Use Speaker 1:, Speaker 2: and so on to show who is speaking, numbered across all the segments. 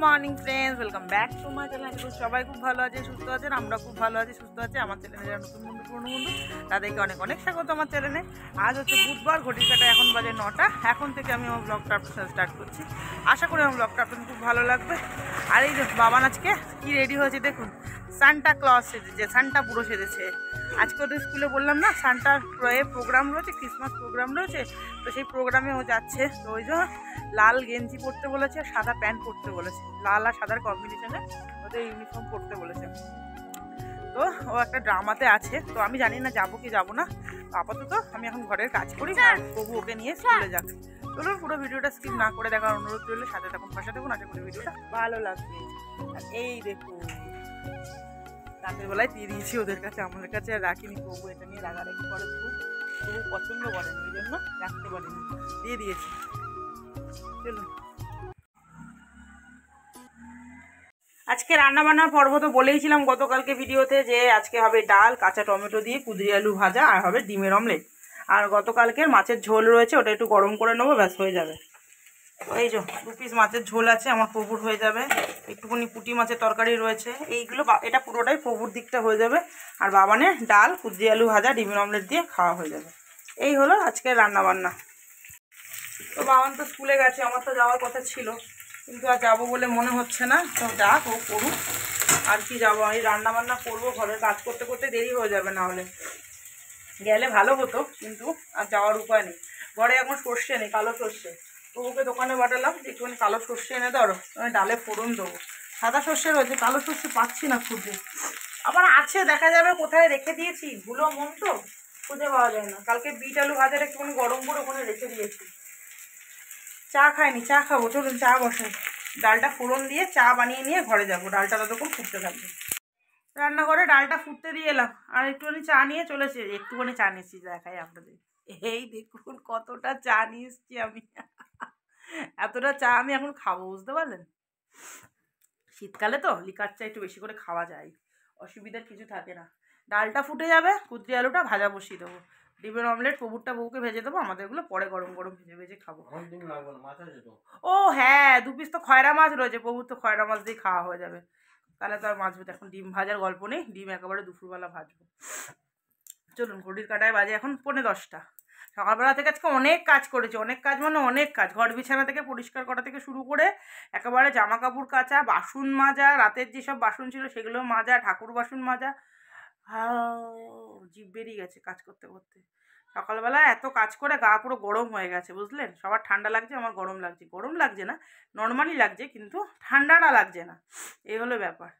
Speaker 1: Morning friends, welcome back to my channel. সবাই খুব ভালো আছে, সুস্থ আছেন, আমরা খুব ভালো আছি, সুস্থ আছি। আমার চ্যানেলে যারা নতুন বন্ধু, পুরনো বন্ধু, তাদেরকে অনেক অনেক স্বাগত আমার চ্যানেলে। আজ হচ্ছে বুধবার, ঘড়ির কাটা এখন বাজে 9টা। এখন থেকে আমি আমার ব্লগটা স্টার্ট করছি। আশা করি আমার ব্লগটা আপনাদের খুব ভালো লাগবে। আর এই যে বাবান আজকে কি রেডি হয়েছে দেখুন, সান্টা ক্লজ সেজেছে, সান্টা পুরো সেজেছে। আজকে ওদের স্কুলে বললাম না সান্টার প্রোগ্রাম রয়েছে, ক্রিসমাস প্রোগ্রাম রয়েছে, তো সেই প্রোগ্রামে ও যাচ্ছে। তো ওই জন্য লাল গেঞ্জি পরতে বলেছে, সাদা প্যান্ট পরতে বলেছে, লাল আর সাদার কম্বিনেশনে ওদের ইউনিফর্ম পরতে বলেছে। তো ও একটা ড্রামাতে আছে, তো আমি জানি না যাবো কি যাবো না। আপাতত আমি এখন ঘরের কাজ করি, আর প্রভু ওকে নিয়ে স্কুলে যাক। চলুন পুরো ভিডিওটা স্কিপ না করে দেখার অনুরোধ রইলে, সাথে থাকুন, পাশে থাকুন, আশা করি ভিডিওটা ভালো লাগবে। আর এই দেখুন রাতের বেলায় দিয়ে দিয়েছি ওদের কাছে, আমাদের কাছে আর রাখিনি। প্রভু এটা নিয়ে রাগারাগি করে, প্রভু পছন্দ করেন, ওই জন্য রাখতে পারিনি, দিয়ে দিয়েছি। চলুন আজকে রান্নাবান্নার পর্ব তো বলেইছিলাম গতকালকে ভিডিওতে যে আজকে হবে ডাল, কাঁচা টমেটো দিয়ে কুঁদরি আলু ভাজা, আর হবে ডিমের অমলেট। আর গতকালকের মাছের ঝোল রয়েছে, ওটা একটু গরম করে নেবো, ব্যাস হয়ে যাবে। এই যে 2 পিস মাছের ঝোল আছে, আমার প্রভুর হয়ে যাবে। একটুখানি পুঁটি মাছের তরকারি রয়েছে, এইগুলো এটা পুরোটাই প্রভুর দিকটা হয়ে যাবে। আর বাবানের ডাল, কুঁদরি আলু ভাজা, ডিমের অমলেট দিয়ে খাওয়া হয়ে যাবে। এই হলো আজকের রান্নাবান্না। তো বাবান তো স্কুলে গেছে, আমার তো যাওয়ার কথা ছিল, কিন্তু আর যাবো বলে মনে হচ্ছে না। তো যাক, ও করুক, আর কি যাবো। এই রান্নাবান্না করবো, ঘরের কাজ করতে করতে দেরি হয়ে যাবে, না হলে গেলে ভালো হতো, কিন্তু আর যাওয়ার উপায় নেই। ঘরে এখন সর্ষে নেই, কালো সর্ষে। ওকে দোকানে পাঠালাম যে একটুখানি কালো সর্ষে এনে ধরো, আমি ডালে ফোড়ন দেবো। সাদা সর্ষে রয়েছে, কালো সর্ষে পাচ্ছি না খুঁজে। আবার আছে, দেখা যাবে কোথায় রেখে দিয়েছি, ভুলো মন তো, খুঁজে পাওয়া যায় না। কালকে বিট আলু ভাজাটা একটুখানি গরম করে ওখানে রেখে দিয়েছি। চা খাইনি, চা খাবো, চলুন চা বসাই। ডালটা ফোড়ন দিয়ে চা বানিয়ে নিয়ে ঘরে যাবো, ডালটা ততক্ষণ ফুটতে থাকবে। রান্নাঘরে ডালটা ফুটতে দিয়ে এলাম, আর একটুখানি চা নিয়ে চলেছে। একটুখানি চা নিয়েছি, দেখাই আপনাদের। এই দেখুন কতটা চা নিয়ে এসছি আমি। এতটা চা আমি এখন খাবো, বুঝতে পারলেন? শীতকালে তো লিকার চা একটু বেশি করে খাওয়া যায়, অসুবিধার কিছু থাকে না। ডালটা ফুটে যাবে, কুঁদরি আলুটা ভাজা বসিয়ে দেবো, ডিমের অমলেট প্রভুরটা বউকে ভেজে দেবো, আমাদেরগুলো পরে গরম গরম ভেজে ভেজে খাবো। ও হ্যাঁ, 2 পিস তো খয়রা মাছ রয়েছে, প্রভুর তো খয়রা মাছ দিয়ে খাওয়া হয়ে যাবে। তাহলে তো আর মাছ ভাজা, এখন ডিম ভাজার গল্প নেই, ডিম একেবারে দুপুরবেলা ভাজবো। চলুন, ঘড়ির কাটায় বাজে এখন 9:45। সকালবেলা থেকে আজকে অনেক কাজ করেছি, অনেক কাজ মানে অনেক কাজ। ঘর বিছানা থেকে পরিষ্কার করা থেকে শুরু করে একেবারে জামা কাপড় কাচা, বাসন মাজা, রাতের যেসব বাসন ছিল সেগুলো মাজা, ঠাকুর বাসন মাজা। জিভ বেরিয়ে গেছে কাজ করতে করতে। সকালবেলা এত কাজ করে গা পুরো গরম হয়ে গেছে, বুঝলেন? সবার ঠান্ডা লাগছে, আমার গরম লাগছে। গরম লাগছে না, নর্মালি লাগছে, কিন্তু ঠান্ডাটা লাগছে না, এই হলো ব্যাপার।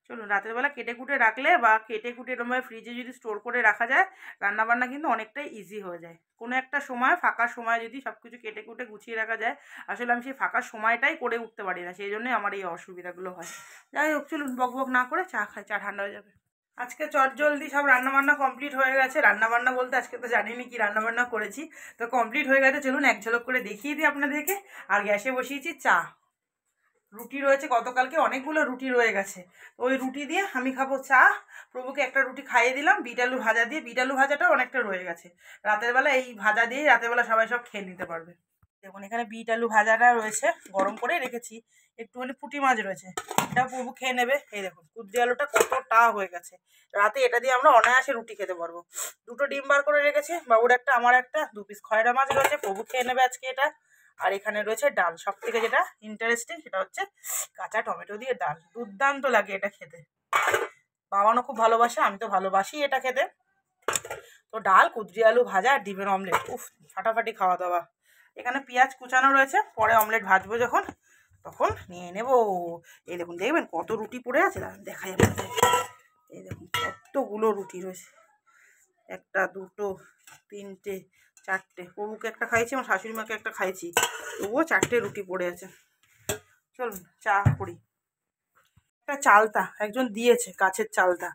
Speaker 1: চলুন, রাতের বেলা কেটে কুটে রাখলে বা কেটে কুটে এরকমভাবে ফ্রিজে যদি স্টোর করে রাখা যায়, রান্নাবান্না কিন্তু অনেকটাই ইজি হয়ে যায়। কোনো একটা সময়, ফাঁকা সময় যদি সব কিছু কেটে কুটে গুছিয়ে রাখা যায়, আসলে আমি সেই ফাঁকা সময়টাই করে উঠতে পারি না, সেই জন্যই আমার এই অসুবিধাগুলো হয়। যাই হোক, চলুন বক বক না করে চা খাই, চা ঠান্ডা হয়ে যাবে। আজকে চটজলদি সব রান্নাবান্না কমপ্লিট হয়ে গেছে। রান্নাবান্না বলতে আজকে তো জানিনি কি রান্নাবান্না করেছি, তো কমপ্লিট হয়ে গেছে। চলুন এক ঝলক করে দেখিয়ে দিই আপনাদেরকে। আর গ্যাসে বসিয়েছি চা, রুটি রয়েছে, গতকালকে অনেকগুলো রুটি রয়ে গেছে, ওই রুটি দিয়ে আমি খাবো চা। প্রভুকে একটা রুটি খাইয়ে দিলাম বিট আলু ভাজা দিয়ে, বিট আলু ভাজাটাও অনেকটা রয়ে গেছে। রাতের বেলা এই ভাজা দিয়ে রাতের বেলা সবাই সব খেয়ে নিতে পারবে। দেখুন এখানে বিট আলু ভাজাটা রয়েছে, গরম করে রেখেছি। একটুখানি পুঁটি মাছ রয়েছে, এটা প্রভু খেয়ে নেবে। এই দেখুন কুঁদরি আলুটা কতটা হয়ে গেছে, রাতে এটা দিয়ে আমরা অনায়াসে রুটি খেতে পারবো। 2টো ডিম বার করে রেখেছি, বাবুর একটা আমার একটা। 2 পিস খয়রা মাছ রয়েছে, প্রভু খেয়ে নেবে আজকে এটা। আর এখানে রয়েছে ডাল, সব থেকে যেটা ইন্টারেস্টিং সেটা হচ্ছে কাঁচা টমেটো দিয়ে ডাল। দুর্দান্ত লাগে এটা খেতে, বাবানও খুব ভালোবাসে, আমি তো ভালোবাসি এটা খেতে। তো ডাল, কুঁদরি আলু ভাজা আর ডিমের অমলেট, উফ ফাটাফাটি খাওয়া দাওয়া। এখানে পেঁয়াজ কুচানো রয়েছে, পরে অমলেট ভাজবো যখন, তখন নিয়ে নেব। এই দেখুন, দেখবেন কত রুটি পড়ে আছে, দেখাই আপনাদের। এই দেখুন কতগুলো রুটি রয়েছে, 1, 2, 3, 4টে। প্রভুকে একটা খাইছি, আমার শাশুড়ি মাকে একটা খাইছি, তবুও 4টে রুটি পড়ে আছে। চলুন চা করি। একটা চালতা একজন দিয়েছে, গাছের চালতা,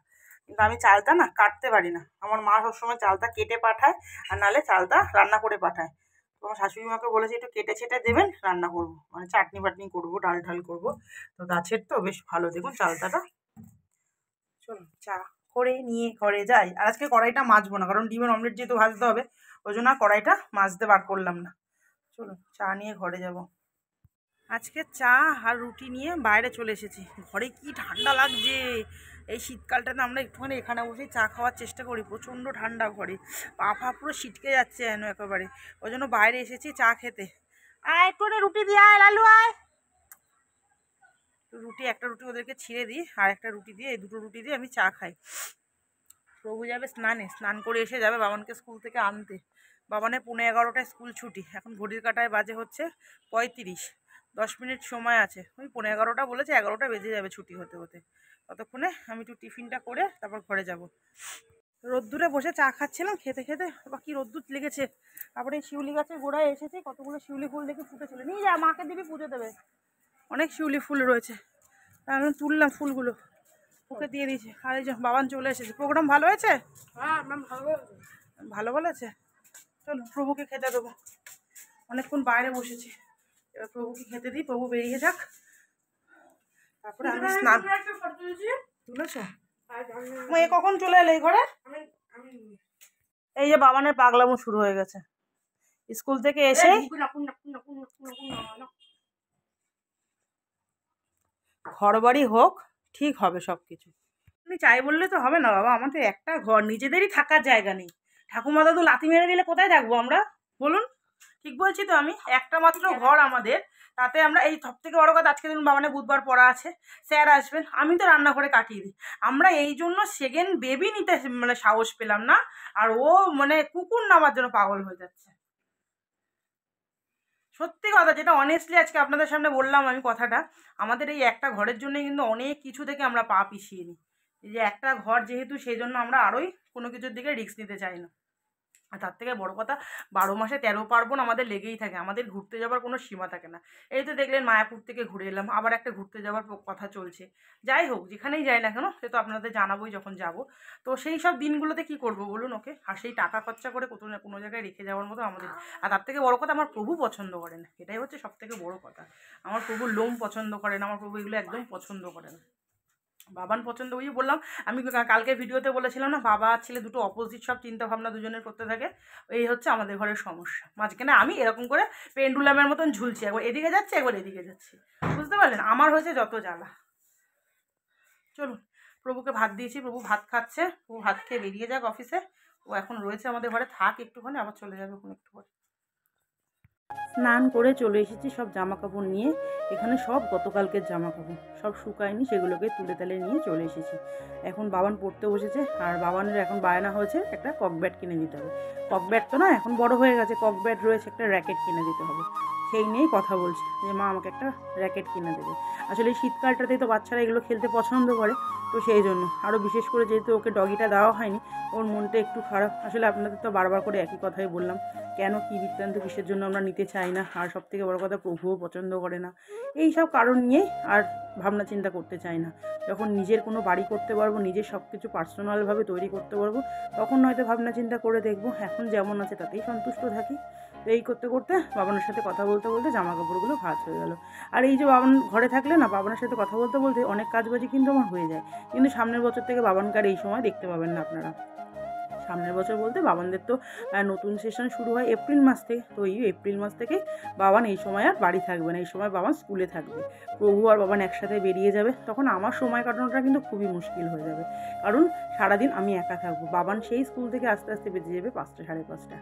Speaker 1: কিন্তু আমি চালতা না কাটতে পারি না। আমার মা সবসময় চালতা কেটে পাঠায়, আর নাহলে চালতা রান্না করে পাঠায়। তো আমার শাশুড়ি মাকে বলেছে একটু কেটে ছেটে দেবেন, রান্না করবো, মানে চাটনি বাটনি করবো, ডাল ঢাল করবো। তো গাছের তো বেশ ভালো, দেখুন চালতাটা। চলুন চা করে নিয়ে ঘরে যাই। আর আজকে কড়াইটা মাজবো না, কারণ ডিমের অমলেট যেহেতু ভাজতে হবে, ওই জন্য আর কড়াইটা মাজতে বার করলাম না। চলুন চা নিয়ে ঘরে যাব। আজকে চা আর রুটি নিয়ে বাইরে চলে এসেছি। ঘরে কি ঠান্ডা লাগছে! এই শীতকালটাতে আমরা একটুখানি এখানে বসে চা খাওয়ার চেষ্টা করি, প্রচণ্ড ঠান্ডা ঘরে, পা ফা পুরো ছিটকে যাচ্ছে যেন একেবারে। ওই জন্য বাইরে এসেছি চা খেতে। আয় একটু রুটি দিয়ে আয় লালু, আয় রুটি, একটা রুটি ওদেরকে ছিঁড়ে দিই, আর একটা রুটি দিয়ে, এই দুটো রুটি দিয়ে আমি চা খাই। প্রভু যাবে স্নানে, স্নান করে এসে যাবে বাবানকে স্কুল থেকে আনতে। বাবানের 11:15টায় স্কুল ছুটি, এখন ঘড়ির কাঁটায় বাজে হচ্ছে 35, 10 মিনিট সময় আছে। ওই 11:15 বলেছে, 11টা বেজে যাবে ছুটি হতে হতে। ততক্ষণে আমি একটু টিফিনটা করে তারপর ঘরে যাব। রোদ্দুরে বসে চা খাচ্ছিলাম, খেতে খেতে বা কি রোদ্দুর লেগেছে। তারপরে এই শিউলি গাছের গোড়ায় এসেছি, কতগুলো শিউলি ফুল দেখে ফুটেছিল, নিয়ে যা মাকে দিবি, পুজো দেবে। অনেক শিউলি ফুল রয়েছে, আমি তুললাম ফুলগুলো, ওকে দিয়ে দিয়েছি। আর এই যে বাবান চলে এসেছে। প্রোগ্রাম ভালো হয়েছে? হ্যাঁ ভালো বলেছে। চলো প্রভুকে খেতে দেবো, অনেকক্ষণ বাইরে বসেছি, এবার প্রভুকে খেতে দিই, প্রভু বেরিয়ে যাক, তারপরে আমি স্নান। তুলেছ? এ কখন চলে এলে এই ঘরে? এই যে বাবানের পাগলামো শুরু হয়ে গেছে, স্কুল থেকে এসে ঘর বাড়ি হোক, ঠিক হবে সব কিছু। আপনি চাই বললে তো হবে না বাবা, আমাদের একটা ঘর, নিজেদেরই থাকার জায়গা নেই। ঠাকুমা দাদু লাথি মেরে দিলে কোথায় থাকবো আমরা, বলুন? ঠিক বলছি তো আমি? একটা মাত্র ঘর আমাদের, তাতে আমরা, এই সব থেকে বড় কথা, আজকে দিন বাবানের বুধবার পড়া আছে, স্যার আসবেন, আমি তো রান্না করে কাটিয়ে দিই। আমরা এই জন্য সেকেন্ড বেবি নিতে মানে সাহস পেলাম না, আর ও মানে কুকুর নামার জন্য পাগল হয়ে যাচ্ছে। সত্যি কথা, যেটা অনেস্টলি আজকে আপনাদের সামনে বললাম আমি কথাটা, আমাদের এই একটা ঘরের জন্যই কিন্তু অনেক কিছু থেকে আমরা পা পিছিয়ে নিই। এই যে একটা ঘর যেহেতু, সেই জন্য আমরা আরোই কোনো কিছুর দিকে রিস্ক নিতে চাই না। আর তার থেকে বড় কথা, 12 মাসে 13 পার্বণ আমাদের লেগেই থাকে, আমাদের ঘুরতে যাওয়ার কোনো সীমা থাকে না। এই তো দেখলেন মায়াপুর থেকে ঘুরে এলাম, আবার একটা ঘুরতে যাওয়ার কথা চলছে। যাই হোক, যেখানেই যাই না কেন, সে তো আপনাদের জানাবোই যখন যাব। তো সেই সব দিনগুলোতে কি করব বলুন ওকে? আর সেই টাকা খরচা করে কোথাও না কোনো জায়গায় রেখে যাওয়ার মতো আমাদের। আর তার থেকে বড় কথা, আমার প্রভু পছন্দ করেন, এটাই হচ্ছে সব থেকে বড় কথা। আমার প্রভু লোম পছন্দ করেন, আমার প্রভু এগুলো একদম পছন্দ করেন। বাবান পছন্দ, ওই বললাম আমি কালকে ভিডিওতে বলেছিলাম না, বাবা আর ছেলে দুটো অপোজিট সব চিন্তা ভাবনা দুজনের করতে থাকে। এই হচ্ছে আমাদের ঘরের সমস্যা। মাঝখানে আমি এরকম করে পেন্ডুলামের মতন ঝুলছি, একবার এদিকে যাচ্ছে একবার এদিকে যাচ্ছি, বুঝতে পারলেন? আমার হয়েছে যত জ্বালা। চলুন, প্রভুকে ভাত দিয়েছি, প্রভু ভাত খাচ্ছে, প্রভু ভাত খেয়ে বেরিয়ে যাক অফিসে। ও এখন রয়েছে আমাদের ঘরে, থাক একটুখানি, আবার চলে যাবে ওখানে একটু পরে। স্নান করে চলে এসেছি সব জামা কাপড় নিয়ে। এখানে সব গতকালকের জামা কাপড়, সব শুকায়নি, সেগুলোকে তুলে তালে নিয়ে চলে এসেছি। এখন বাবান পড়তে বসেছে, আর বাবানের এখন বায়না হয়েছে একটা কক ব্যাট কিনে দিতে হবে। কক ব্যাট তো না, এখন বড় হয়ে গেছে, কক ব্যাট রয়েছে, একটা র্যাকেট কিনে দিতে হবে। সেই নিয়েই কথা বলছে যে মা আমাকে একটা র্যাকেট কিনে দেবে। আসলে এই শীতকালটাতেই তো বাচ্চারা এগুলো খেলতে পছন্দ করে, তো সেই জন্য। আরও বিশেষ করে যেহেতু ওকে ডগিটা দেওয়া হয়নি, ওর মনটা একটু খারাপ। আসলে আপনাদের তো বারবার করে একই কথাই বললাম, কেন কী বৃত্তান্ত, কিসের জন্য আমরা নিতে চাই না। আর সব থেকে বড়ো কথা, প্রভুও পছন্দ করে না। এই সব কারণ নিয়েই আর ভাবনা চিন্তা করতে চাই না। যখন নিজের কোনো বাড়ি করতে পারবো, নিজের সব কিছু পার্সোনালভাবে তৈরি করতে পারবো, তখন হয়তো ভাবনা চিন্তা করে দেখবো। এখন যেমন আছে তাতেই সন্তুষ্ট থাকি। তো এই করতে করতে বাবানের সাথে কথা বলতে বলতে জামা কাপড়গুলো ভাঁজ হয়ে গেল। আর এই যে বাবান ঘরে থাকলে না, বাবানের সাথে কথা বলতে বলতে অনেক কাজবাজি কিন্তু আমার হয়ে যায়। কিন্তু সামনের বছর থেকে বাবানকে আর এই সময় দেখতে পাবেন না আপনারা। সামনের বছর বলতে বাবানদের তো নতুন সেশন শুরু হয় এপ্রিল মাস থেকে। তো এই এপ্রিল মাস থেকে বাবান এই সময় আর বাড়ি থাকবে না, এই সময় বাবান স্কুলে থাকবে। প্রভু আর বাবান একসাথে বেরিয়ে যাবে, তখন আমার সময় কাটানোটা কিন্তু খুবই মুশকিল হয়ে যাবে। কারণ সারাদিন আমি একা থাকবো, বাবান সেই স্কুল থেকে আস্তে আস্তে বেজে যাবে 5টা, 5:30।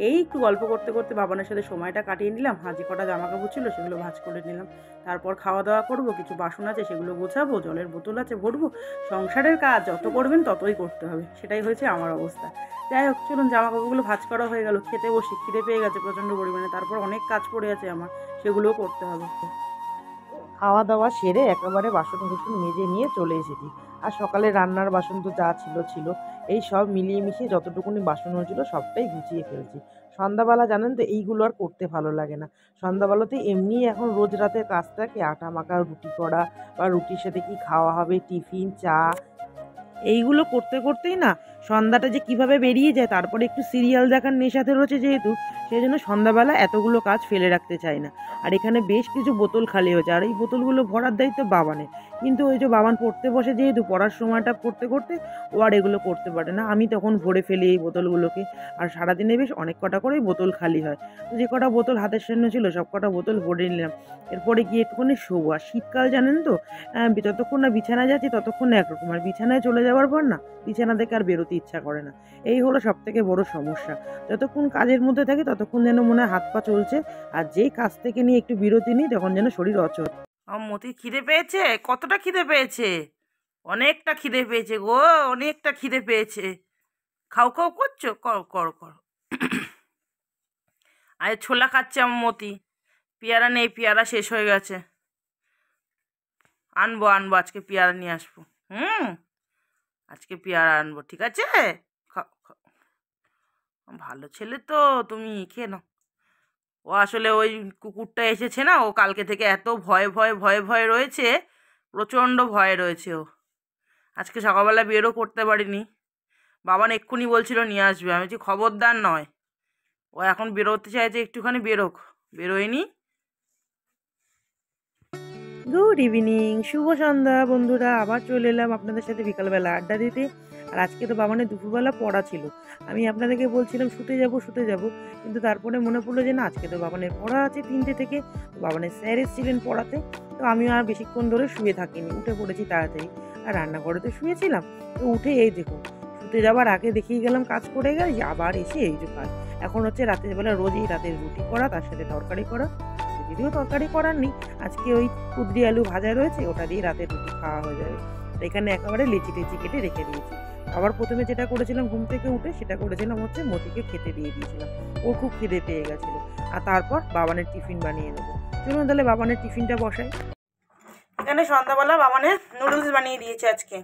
Speaker 1: এই একটু গল্প করতে করতে বাবানের সাথে সময়টা কাটিয়ে নিলাম। যে কটা জামা কাপড় ছিল সেগুলো ভাঁজ করে নিলাম। তারপর খাওয়া দাওয়া করবো, কিছু বাসন আছে সেগুলো গোছাবো, জলের বোতল আছে ভরবো। সংসারের কাজ যত করবেন ততই করতে হবে, সেটাই হয়েছে আমার অবস্থা। যাই হোক, চলুন জামা কাপড়গুলো ভাঁজ করা হয়ে গেল, খেতে বসি, খিদে পেয়ে গেছে প্রচণ্ড পরিমাণে। তারপর অনেক কাজ পড়ে আছে আমার, সেগুলোও করতে হবে।
Speaker 2: খাওয়া দাওয়া সেরে একেবারে বাসন কুসন মেজে নিয়ে চলে এসেছি। আর সকালে রান্নার বাসন তো যা ছিল, এই সব মিলিয়ে মিশিয়ে যতটুকুনি বাসন হয়েছিল সবটাই গুছিয়ে ফেলছি। সন্ধ্যাবেলা জানেন তো এইগুলো আর করতে ভালো লাগে না। সন্ধ্যাবেলাতে এমনি এখন রোজ রাতের কাজ থাকে, আটা মাখা, রুটি করা, বা রুটির সাথে কি খাওয়া হবে, টিফিন, চা, এইগুলো করতে করতেই না সন্ধ্যাটা যে কিভাবে বেরিয়ে যায়, তারপরে একটু সিরিয়াল দেখার নেশাতে রয়েছে যেহেতু, সেই জন্য সন্ধ্যাবেলা এতগুলো কাজ ফেলে রাখতে চাই না। আর এখানে বেশ কিছু বোতল খালি হয়েছে, আর এই বোতলগুলো ভরার দায়িত্ব বাবানের। কিন্তু ওই যে বাবান পড়তে বসে যেহেতু, পড়ার সময়টা করতে করতে ও আর এগুলো করতে পারে না, আমি তখন ভরে ফেলি এই বোতলগুলোকে। আর সারাদিনে বেশ অনেক কটা করেই বোতল খালি হয়। তো যে কটা বোতল হাতের সামনে ছিল সব কটা বোতল ভরে নিলাম। এরপরে গিয়ে একটুখানি শোবো। আর শীতকাল জানেন তো, যতক্ষণ না বিছানায় যাচ্ছি ততক্ষণ না একরকম, আর বিছানায় চলে যাওয়ার পর না বিছানা থেকে আর বেরোতে ইচ্ছা করে না। এই হলো সব থেকে বড় সমস্যা। যতক্ষণ কাজের মধ্যে থাকি ততক্ষণ যেন মনে হয় হাত পা চলছে, আর যেই কাজ থেকে নিয়ে একটু বিরতি নিই তখন যেন শরীর অচল।
Speaker 1: আমার মতি খিদে পেয়েছে? কতটা খিদে পেয়েছে? অনেকটা খিদে পেয়েছে গো, অনেকটা খিদে পেয়েছে। খাও খাও করছো, কর কর কর। আরে ছোলা খাচ্ছে আমার মতি। পেয়ারা নেই, পেয়ারা শেষ হয়ে গেছে। আনবো আনবো, আজকে পেয়ারা নিয়ে আসবো। আজকে পেয়ারা আনবো, ঠিক আছে? খাও খাও, ভালো ছেলে তো তুমি, খেয়ে নাও। ও আসলে ওই কুকুরটা এসেছে না, ও কালকে থেকে এত ভয়ে ভয়ে ভয়ে ভয়ে রয়েছে, প্রচণ্ড ভয়ে রয়েছে ও। আজকে সকালবেলা বেরও করতে পারিনি। বাবান এক্ষুনি বলছিল নিয়ে আসবে, আমি বলছি খবরদার নয়। ও এখন বেরোতে চাইছে, একটুখানি বেরোক, বেরোয়নি।
Speaker 2: গুড ইভিনিং, শুভ সন্ধ্যা বন্ধুরা। আবার চলে এলাম আপনাদের সাথে বিকালবেলা আড্ডা দিতে। আর আজকে তো বাবানের দুপুরবেলা পড়া ছিল। আমি আপনাদেরকে বলছিলাম শুতে যাব, কিন্তু তারপরে মনে পড়লো যে না, আজকে তো বাবানের পড়া আছে 3টে থেকে। তো বাবানের স্যার এসেছিলেন পড়াতে। তো আমিও আর বেশিক্ষণ ধরে শুয়ে থাকিনি, উঠে পড়েছি তাড়াতাড়ি। আর রান্নাঘরে তো শুয়েছিলাম। তো উঠে এই দেখুন, শুতে যাওয়ার আগে দেখিয়ে গেলাম কাজ করে গেছে, আবার এসে এই যে কাজ। এখন হচ্ছে রাতের বেলা রোজই রাতের রুটি করা, তার সাথে তরকারি করা। যদিও তরকারি করার নেই, আজকে ওই কুদরি আলু ভাজা রয়েছে, ওটা দিয়ে রাতের রুটি খাওয়া হয়ে যাবে। এখানে একেবারে লেচি টেচি কেটে রেখে দিয়েছি। আবার প্রথমে যেটা করেছিলাম ঘুম থেকে উঠে, সেটা করেছিলাম হচ্ছে মতিকে খেতে দিয়ে দিয়েছিলাম। ওর খুব খিদে পেয়ে গেছিলো। আর তারপর বাবানের টিফিন বানিয়ে নেবো। চলুন তাহলে বাবানের টিফিনটা বসাই।
Speaker 1: এখানে সন্ধ্যাবেলা বাবানে নুডলস বানিয়ে দিয়েছে আজকে।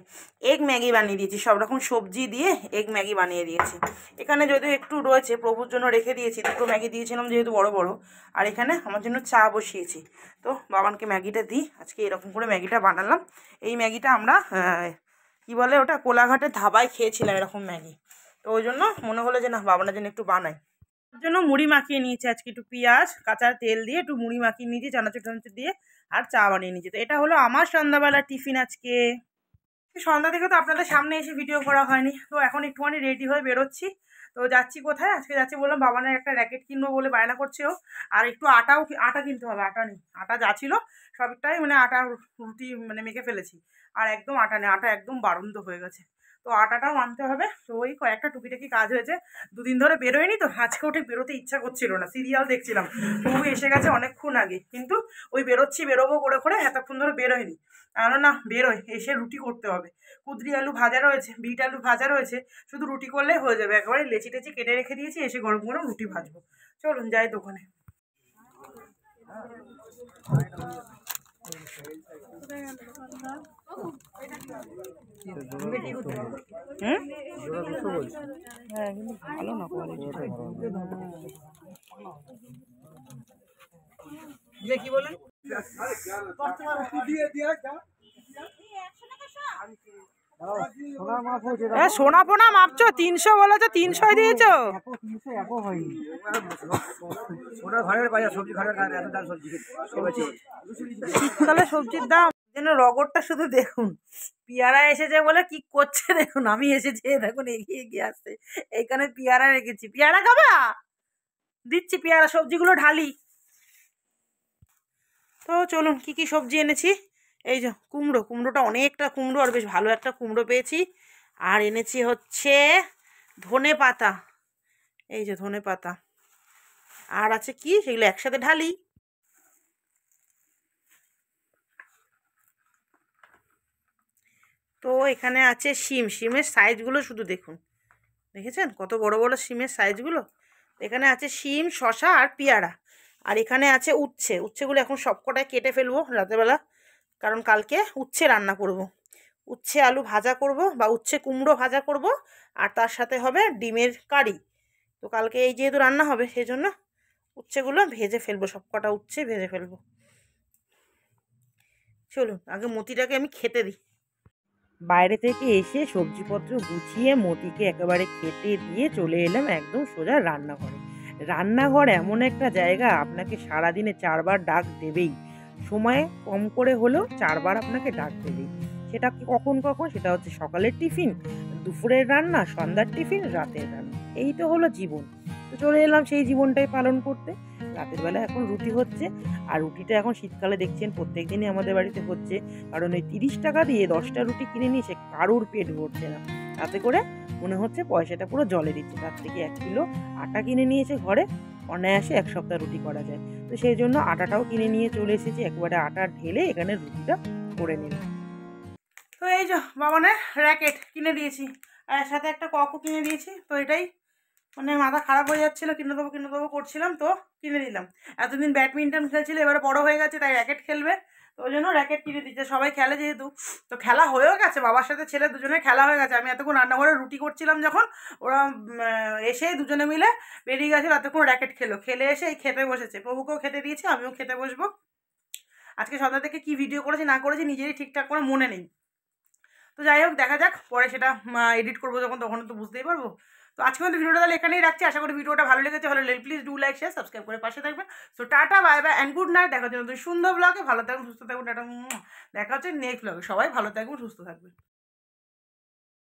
Speaker 1: এগ ম্যাগি বানিয়ে দিয়েছি, সব রকম সবজি দিয়ে এগ ম্যাগি বানিয়ে দিয়েছি। এখানে যদিও একটু রয়েছে, প্রভুর জন্য রেখে দিয়েছি, দুটো ম্যাগি দিয়েছিলাম যেহেতু বড় বড়। আর এখানে আমার জন্য চা বসিয়েছি। তো বাবানকে ম্যাগিটা দিই, আজকে এরকম করে ম্যাগিটা বানালাম। এই ম্যাগিটা আমরা কি বলে ওটা, কোলাঘাটের ধাবায় খেয়েছিলাম এরকম ম্যাগি। তো ওই জন্য মনে হলো যে না, বাবানের জন্য একটু বানাই। ওর জন্য মুড়ি মাখিয়ে নিয়েছি আজকে, একটু পেঁয়াজ কাঁচা তেল দিয়ে একটু মুড়ি মাখিয়ে নিয়েছি, চানাচুর টানাচুর দিয়ে, আর চা বানিয়ে নিয়েছি। তো এটা হলো আমার সন্ধ্যাবেলার টিফিন আজকে। সন্ধ্যা থেকে তো আপনাদের সামনে এসে ভিডিও করা হয়নি, তো এখন একটুখানি রেডি হয়ে বেরোচ্ছি। তো যাচ্ছি কোথায়, আজকে যাচ্ছি বললাম বাবানের একটা র্যাকেট কিনবো বলে বায়না করছে ও। আর একটু আটা কিনতে হবে, আটা নেই। আটা যা ছিল সবটাই মানে আটা রুটি মানে মেখে ফেলেছি, আর একদম আটা নেই, আটা একদম বাড়ন্ত হয়ে গেছে। তো আটাটাও আনতে হবে। তো ওই কয়েকটা টুকিটাকি কাজ হয়েছে, দুদিন ধরে বেরোয়নি, তো আজকে ওঠে বেরোতে ইচ্ছা করছিল না, সিরিয়াল দেখছিলাম। তবু এসে গেছে অনেকক্ষণ আগে, কিন্তু ওই বেরোবো করে করে এতক্ষণ ধরে বেরোয়নি। না বেরোয়, এসে রুটি করতে হবে। কুদরি আলু ভাজা রয়েছে, বিট আলু ভাজা রয়েছে, শুধু রুটি করলেই হয়ে যাবে। একেবারে লেচি টেচি কেটে রেখে দিয়েছি, এসে গরম গরম রুটি ভাজবো। চলুন যাই দোকানে। হ্যাঁ, কিন্তু ভালো না কোয়ালিটি। কি বলেন? সোনা পোনা মাপছো, 300 বলেছো, 300 দিয়েছো? শীতকালে সবজির দাম যেন রগরটা শুধু দেখুন। পেয়ারা এসেছে বলে কি করছে দেখুন, আমি এসেছি দেখুন এগিয়ে এগিয়ে আসছে। এইখানে পেয়ারা রেখেছি, পেয়ারা খাবা? দিচ্ছি পেয়ারা, সবজিগুলো ঢালি। তো চলুন কি কি সবজি এনেছি। এই যে কুমড়োটা অনেকটা কুমড়ো, আর বেশ ভালো একটা কুমড়ো পেয়েছি। আর এনেছি হচ্ছে ধনে পাতা, এই যে ধনে পাতা। আর আছে কি, সেগুলো একসাথে ঢালি। তো এখানে আছে শিমের সাইজগুলো শুধু দেখুন, দেখেছেন কত বড় বড় শিমের সাইজগুলো। এখানে আছে শিম, শশা আর পেয়ারা। আর এখানে আছে উচ্ছেগুলো এখন সবকটাই কেটে ফেলবো রাতেরবেলা, কারণ কালকে উচ্ছে রান্না করব। উচ্ছে আলু ভাজা করব, বা উচ্ছে কুমড়ো ভাজা করব, আর তার সাথে হবে ডিমের কারি। তো কালকে এই যেহেতু রান্না হবে, সেই জন্য উচ্ছেগুলো ভেজে ফেলবো, সবকটা উচ্ছে ভেজে ফেলবো। চলুন আগে মতিটাকে আমি খেতে দিই।
Speaker 2: বাইরে থেকে এসে সবজিপত্র গুছিয়ে মতিকে একেবারে খেতে দিয়ে চলে এলাম একদম সোজা রান্নাঘরে। রান্নাঘর এমন একটা জায়গা, আপনাকে সারাদিনে ৪ বার ডাক দেবেই। সময় কম করে হলেও ৪ বার আপনাকে ডাক দেবেই। সেটা কি কখন কখন? সেটা হচ্ছে সকালের টিফিন, দুপুরের রান্না, সন্ধ্যার টিফিন, রাতের রান্না। এই তো হলো জীবন। তো চলে এলাম সেই জীবনটাই পালন করতে। রাতের বেলা এখন রুটি হচ্ছে। আর রুটিটা এখন শীতকালে দেখছেন প্রত্যেক দিনই আমাদের বাড়িতে হচ্ছে। কারণ ওই ৩০ টাকা দিয়ে ১০টা রুটি কিনে নিয়ে সে কারুর পেট ভরছে না। তাতে করে মনে হচ্ছে পয়সাটা পুরো জলে দিচ্ছে। তার থেকে ১ কিলো আটা কিনে নিয়েছে ঘরে, অনায়াসে ১ সপ্তাহ রুটি করা যায়। তো সেই জন্য আটাটাও কিনে নিয়ে চলে এসেছি। একবারে আটা ঢেলে এখানে রুটিটা করে নিলাম।
Speaker 1: তো এই যে বাবানের র্যাকেট কিনে দিয়েছি, আর এর সাথে একটা ককও কিনে দিয়েছি। তো এটাই মানে মাথা খারাপ হয়ে যাচ্ছিলো, কিনে দেবো করছিলাম, তো কিনে দিলাম। এতদিন ব্যাডমিন্টন খেলছিল, এবারে বড় হয়ে গেছে তাই র্যাকেট খেলবে, তো ওই জন্য র্যাকেট কিনে দিচ্ছে। সবাই খেলে যেহেতু, তো খেলা হয়েও গেছে, বাবার সাথে ছেলে দুজনে খেলা হয়ে গেছে। আমি এতক্ষণ রান্নাঘরে রুটি করছিলাম যখন, ওরা এসে দুজনে মিলে বেরিয়ে গেছিলো, এতক্ষণ র্যাকেট খেলে এসে এই খেতে বসেছে। প্রভুকেও খেতে দিয়েছি, আমিও খেতে বসবো। আজকে সন্ধ্যা থেকে কি ভিডিও করেছি না করেছি নিজেরই ঠিকঠাক করে মনে নেই। তো যাই হোক, দেখা যাক, পরে সেটা এডিট করবো যখন, তখন তো বুঝতেই পারবো। তো আজকে মধ্যে ভিডিওটা তাহলে এখানেই রাখছি। আশা করি ভিডিওটা ভালো লেগেছে। ভালো লাগলে please do like, share, subscribe করে পাশে থাকবেন। So tata, bye bye and good night. দেখা হচ্ছে নতুন সুন্দর ব্লগে। ভালো থাকবেন, সুস্থ থাকবেন। টাটা। দেখা হচ্ছে নেক্সট ব্লগে। সবাই ভালো থাকবেন, সুস্থ থাকবেন।